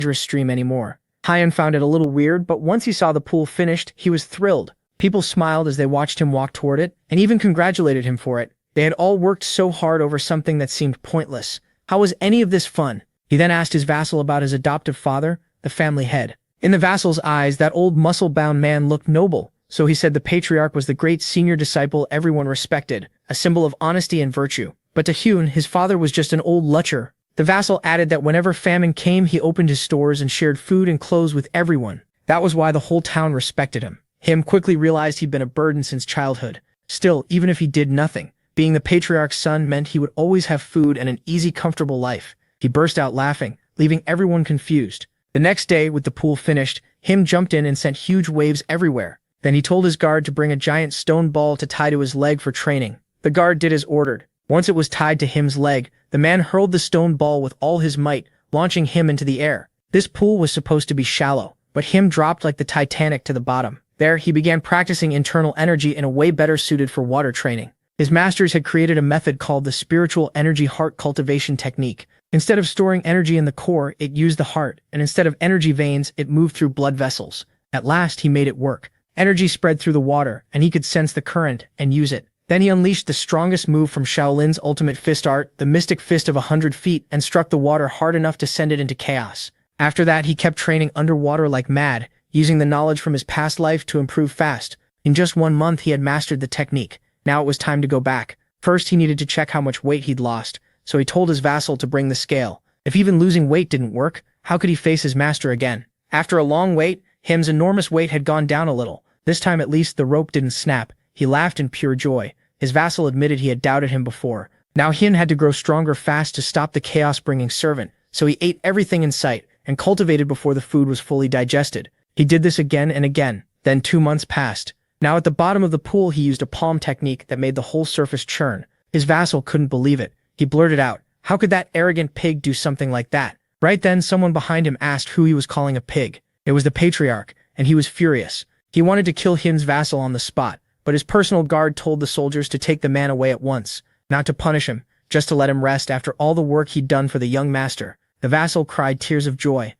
dangerous stream anymore. Hyun found it a little weird, but once he saw the pool finished, he was thrilled. People smiled as they watched him walk toward it, and even congratulated him for it. They had all worked so hard over something that seemed pointless. How was any of this fun? He then asked his vassal about his adoptive father, the family head. In the vassal's eyes, that old muscle-bound man looked noble, so he said the patriarch was the great senior disciple everyone respected, a symbol of honesty and virtue. But to Hyun, his father was just an old lutcher. The vassal added that whenever famine came, he opened his stores and shared food and clothes with everyone. That was why the whole town respected him. Him quickly realized he'd been a burden since childhood. Still, even if he did nothing, being the patriarch's son meant he would always have food and an easy, comfortable life. He burst out laughing, leaving everyone confused. The next day, with the pool finished, Him jumped in and sent huge waves everywhere. Then he told his guard to bring a giant stone ball to tie to his leg for training. The guard did as ordered. Once it was tied to Him's leg, the man hurled the stone ball with all his might, launching Him into the air. This pool was supposed to be shallow, but Him dropped like the Titanic to the bottom. There, he began practicing internal energy in a way better suited for water training. His masters had created a method called the spiritual energy heart cultivation technique. Instead of storing energy in the core, it used the heart, and instead of energy veins, it moved through blood vessels. At last, he made it work. Energy spread through the water, and he could sense the current and use it. Then he unleashed the strongest move from Shaolin's ultimate fist art, the mystic fist of 100 feet, and struck the water hard enough to send it into chaos. After that, he kept training underwater like mad, using the knowledge from his past life to improve fast. In just 1 month, he had mastered the technique. Now it was time to go back. First, he needed to check how much weight he'd lost, so he told his vassal to bring the scale. If even losing weight didn't work, how could he face his master again? After a long wait, Him's enormous weight had gone down a little. This time at least the rope didn't snap. He laughed in pure joy. His vassal admitted he had doubted him before. Now Hyun had to grow stronger fast to stop the chaos-bringing servant, so he ate everything in sight and cultivated before the food was fully digested. He did this again and again. Then 2 months passed. Now at the bottom of the pool he used a palm technique that made the whole surface churn. His vassal couldn't believe it. He blurted out, "How could that arrogant pig do something like that?" Right then someone behind him asked who he was calling a pig. It was the patriarch, and he was furious. He wanted to kill Hyun's vassal on the spot, but his personal guard told the soldiers to take the man away at once, not to punish him, just to let him rest after all the work he'd done for the young master. The vassal cried tears of joy.